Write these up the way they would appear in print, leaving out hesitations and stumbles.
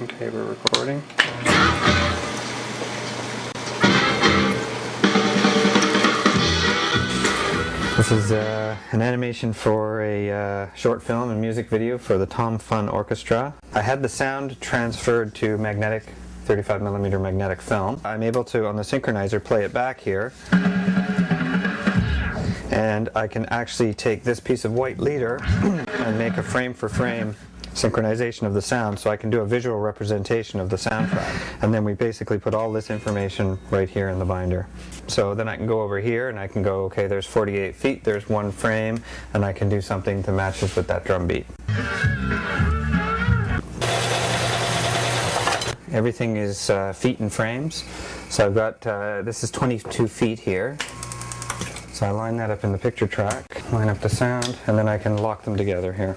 Okay, we're recording. This is an animation for a short film and music video for the Tom Fun Orchestra. I had the sound transferred to magnetic 35mm magnetic film. I'm able to, on the synchronizer, play it back here. And I can actually take this piece of white leader and make a frame-for-frame synchronization of the sound, so I can do a visual representation of the soundtrack. And then we basically put all this information right here in the binder. So then I can go over here and I can go, okay, there's 48 feet, there's one frame, and I can do something that matches with that drum beat. Everything is feet and frames. So I've got, this is 22 feet here. So I line that up in the picture track, line up the sound, and then I can lock them together here.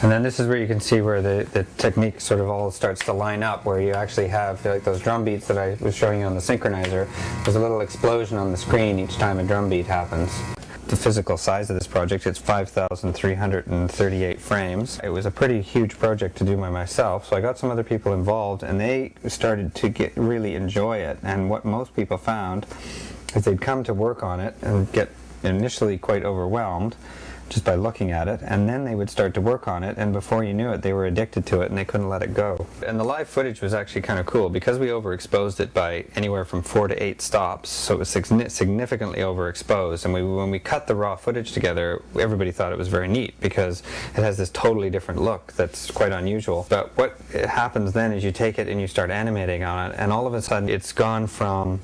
And then this is where you can see where the technique sort of all starts to line up, where you actually have like those drum beats that I was showing you on the synchronizer. There's a little explosion on the screen each time a drum beat happens. The physical size of this project, it's 5,338 frames. It was a pretty huge project to do by myself, so I got some other people involved and they started to really enjoy it. And what most people found is they'd come to work on it and get initially quite overwhelmed just by looking at it, and then they would start to work on it, and before you knew it they were addicted to it and they couldn't let it go. And the live footage was actually kind of cool because we overexposed it by anywhere from 4 to 8 stops, so it was significantly overexposed. And when we cut the raw footage together, everybody thought it was very neat because it has this totally different look that's quite unusual. But what happens then is you take it and you start animating on it, and all of a sudden it's gone from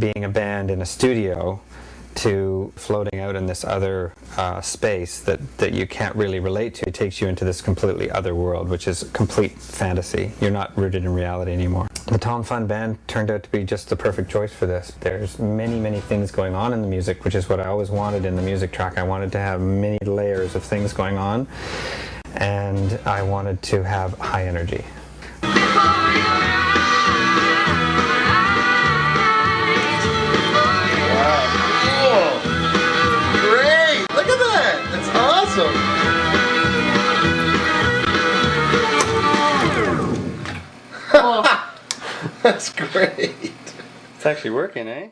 being a band in a studio to floating out in this other space that you can't really relate to. It takes you into this completely other world, which is complete fantasy. You're not rooted in reality anymore. The Tom Fun Band turned out to be just the perfect choice for this. There's many things going on in the music, which is what I always wanted in the music track. I wanted to have many layers of things going on, and I wanted to have high energy. That's great. It's actually working, eh?